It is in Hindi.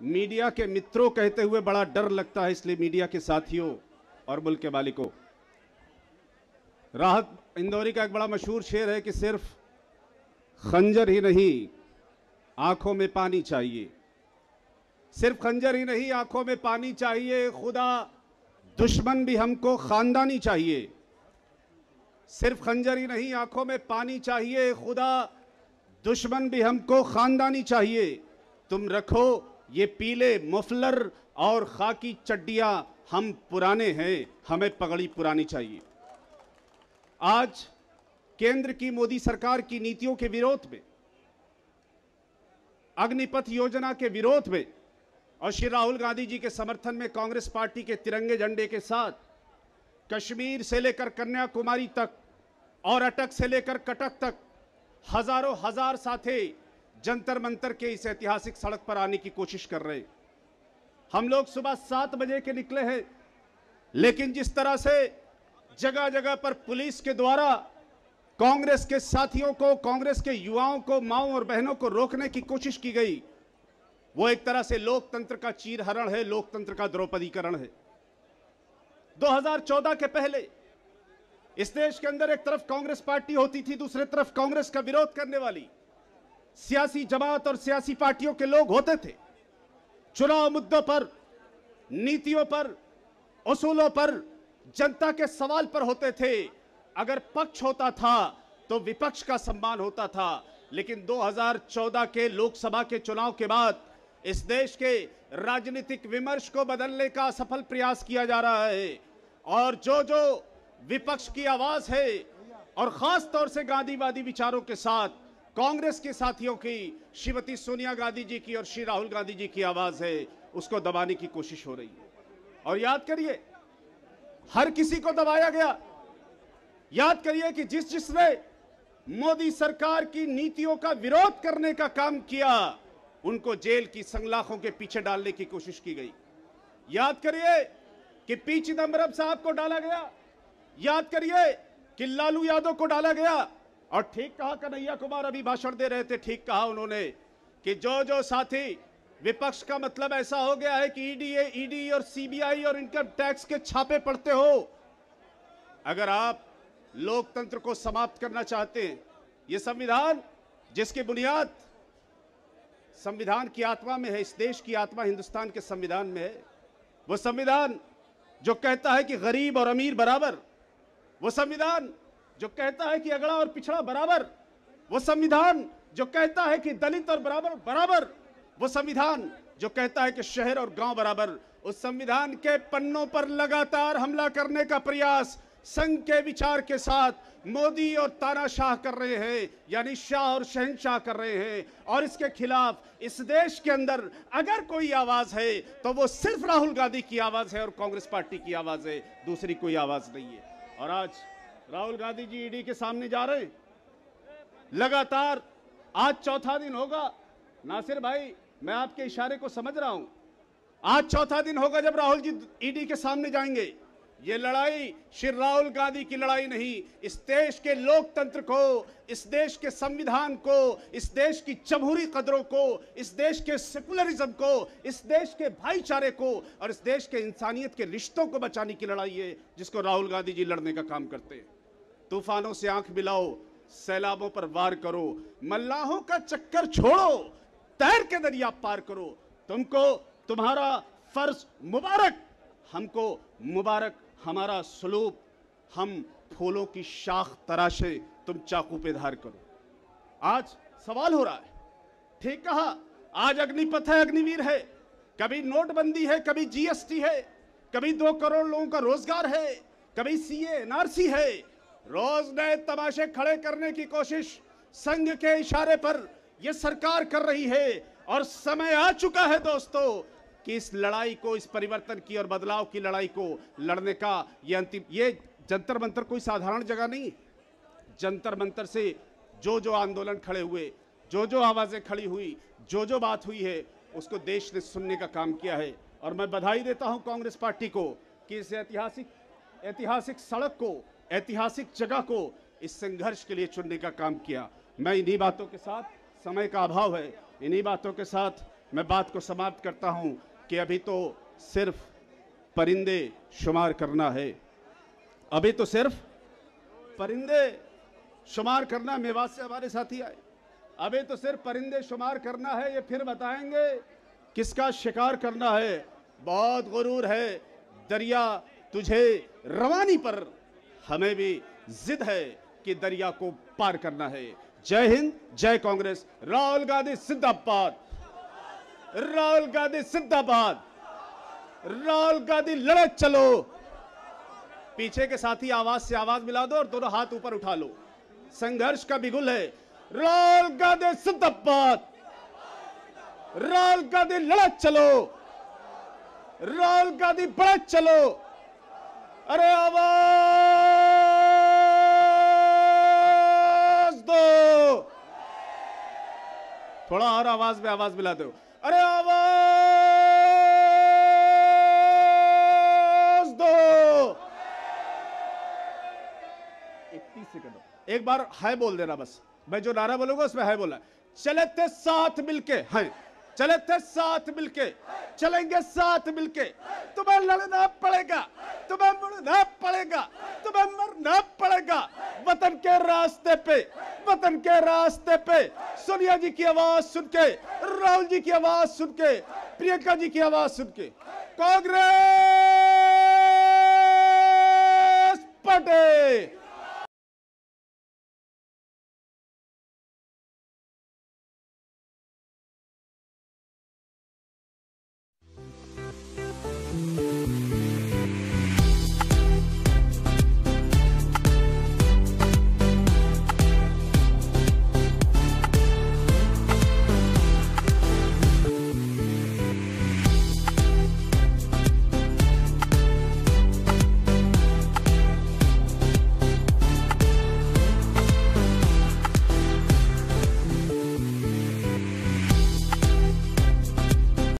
मीडिया के मित्रों कहते हुए बड़ा डर लगता है, इसलिए मीडिया के साथियों और मुल्क के मालिकों। राहत इंदौरी का एक बड़ा मशहूर शेर है कि सिर्फ खंजर ही नहीं आंखों में पानी चाहिए, सिर्फ खंजर ही नहीं आंखों में पानी चाहिए, खुदा दुश्मन भी हमको खानदानी चाहिए। सिर्फ खंजर ही नहीं आंखों में पानी चाहिए, खुदा दुश्मन भी हमको खानदानी चाहिए। तुम रखो ये पीले मफलर और खाकी चड्डियां, हम पुराने हैं, हमें पगड़ी पुरानी चाहिए। आज केंद्र की मोदी सरकार की नीतियों के विरोध में, अग्निपथ योजना के विरोध में और श्री राहुल गांधी जी के समर्थन में कांग्रेस पार्टी के तिरंगे झंडे के साथ कश्मीर से लेकर कन्याकुमारी तक और अटक से लेकर कटक तक हजारों हजार साथी जंतर मंतर के इस ऐतिहासिक सड़क पर आने की कोशिश कर रहे हैं। हम लोग सुबह 7 बजे के निकले हैं, लेकिन जिस तरह से जगह जगह पर पुलिस के द्वारा कांग्रेस के साथियों को, कांग्रेस के युवाओं को, माओं और बहनों को रोकने की कोशिश की गई, वो एक तरह से लोकतंत्र का चीरहरण है, लोकतंत्र का द्रौपदीकरण है। 2014 के पहले इस देश के अंदर एक तरफ कांग्रेस पार्टी होती थी, दूसरी तरफ कांग्रेस का विरोध करने वाली सियासी जमात और सियासी पार्टियों के लोग होते थे। चुनाव मुद्दों पर, नीतियों पर, उसूलों पर, जनता के सवाल पर होते थे। अगर पक्ष होता था तो विपक्ष का सम्मान होता था। लेकिन 2014 के लोकसभा के चुनाव के बाद इस देश के राजनीतिक विमर्श को बदलने का सफल प्रयास किया जा रहा है और जो जो विपक्ष की आवाज है और खास तौर से गांधीवादी विचारों के साथ कांग्रेस के साथियों की, श्रीमती सोनिया गांधी जी की और श्री राहुल गांधी जी की आवाज है, उसको दबाने की कोशिश हो रही है। और याद करिए, हर किसी को दबाया गया। याद करिए कि जिसने मोदी सरकार की नीतियों का विरोध करने का काम किया, उनको जेल की संगलाखों के पीछे डालने की कोशिश की गई। याद करिए कि पी चिदंबरम साहब को डाला गया। याद करिए कि लालू यादव को डाला गया। और ठीक कहा कन्हैया कुमार, अभी भाषण दे रहे थे, ठीक कहा उन्होंने कि जो जो साथी विपक्ष का मतलब ऐसा हो गया है कि ईडी और सीबीआई और इनकम टैक्स के छापे पड़ते हो। अगर आप लोकतंत्र को समाप्त करना चाहते हैं, ये संविधान जिसकी बुनियाद संविधान की आत्मा में है, इस देश की आत्मा हिंदुस्तान के संविधान में है, वो संविधान जो कहता है कि गरीब और अमीर बराबर, वो संविधान जो कहता है कि अगड़ा और पिछड़ा बराबर, वो संविधान जो कहता है कि दलित और बराबर, वो संविधान जो कहता है कि शहर और गांव बराबर, उस संविधान के पन्नों पर लगातार हमला करने का प्रयास संघ के विचार के साथ मोदी और तानाशाह कर रहे हैं, यानी शाह और शहंशाह कर रहे हैं। और इसके खिलाफ इस देश के अंदर अगर कोई आवाज है तो वो सिर्फ राहुल गांधी की आवाज है और कांग्रेस पार्टी की आवाज है, दूसरी कोई आवाज नहीं है। और आज राहुल गांधी जी ईडी के सामने जा रहे हैं, लगातार आज चौथा दिन होगा। नासिर भाई, मैं आपके इशारे को समझ रहा हूं, आज चौथा दिन होगा जब राहुल जी ईडी के सामने जाएंगे। ये लड़ाई श्री राहुल गांधी की लड़ाई नहीं, इस देश के लोकतंत्र को, इस देश के संविधान को, इस देश की जमहूरी कदरों को, इस देश के सेकुलरिज्म को, इस देश के भाईचारे को और इस देश के इंसानियत के रिश्तों को बचाने की लड़ाई है, जिसको राहुल गांधी जी लड़ने का काम करते हैं। तूफानों से आंख मिलाओ, सैलाबों पर वार करो, मल्लाहों का चक्कर छोड़ो, तैर के दरिया पार करो। तुमको तुम्हारा फर्ज मुबारक, हमको मुबारक हमारा सलूब। हम फूलों की शाख तराशे, तुम चाकू पे धार करो। आज सवाल हो रहा है, ठीक कहा, आज अग्निपथ है, अग्निवीर है, कभी नोटबंदी है, कभी जीएसटी है, कभी 2 करोड़ लोगों का रोजगार है, कभी सीए एनआरसी है। रोज नए तमाशे खड़े करने की कोशिश संघ के इशारे पर यह सरकार कर रही है। और समय आ चुका है दोस्तों कि इस लड़ाई को, इस परिवर्तन की और बदलाव की लड़ाई को लड़ने का ये जंतर मंतर कोई साधारण जगह नहीं। जंतर मंतर से जो जो आंदोलन खड़े हुए, जो जो आवाजें खड़ी हुई, जो जो बात हुई है, उसको देश ने सुनने का काम किया है। और मैं बधाई देता हूं कांग्रेस पार्टी को कि इस ऐतिहासिक सड़क को, ऐतिहासिक जगह को इस संघर्ष के लिए चुनने का काम किया। मैं इन्हीं बातों के साथ, समय का अभाव है, इन्हीं बातों के साथ मैं बात को समाप्त करता हूं कि अभी तो सिर्फ परिंदे शुमार करना है, अभी तो सिर्फ परिंदे शुमार करना। मेवात से हमारे साथी आए, अभी तो सिर्फ परिंदे शुमार करना है, ये फिर बताएंगे किसका शिकार करना है। बहुत गुरूर है दरिया तुझे रवानी पर, हमें भी जिद है कि दरिया को पार करना है। जय हिंद, जय कांग्रेस। राहुल गांधी जिंदाबाद, राहुल गांधी जिंदाबाद, राहुल गांधी लड़े चलो। पीछे के साथी आवाज से आवाज मिला दो और दोनों हाथ ऊपर उठा लो। संघर्ष का बिगुल है। राहुल गांधी जिंदाबाद, राहुल गांधी लड़े चलो, राहुल गांधी बढ़े चलो। अरे आवाज दो, थोड़ा और आवाज में आवाज मिला दो। अरे आवाज दो। 31 सेकंड, एक बार हाय बोल देना बस। मैं जो नारा बोलूंगा उसमें हाय बोलना। चले थे साथ मिलके, हाय चले थे साथ मिलके, चलेंगे साथ मिलके। तुम्हें लड़ना पड़ेगा, तुम्हें मुड़ना पड़ेगा, तुम्हें मरना पड़ेगा वतन के रास्ते पे, वतन के रास्ते पे। सोनिया जी की आवाज सुन के, राहुल जी की आवाज सुन के, प्रियंका जी की आवाज सुन के, कांग्रेस पार्टी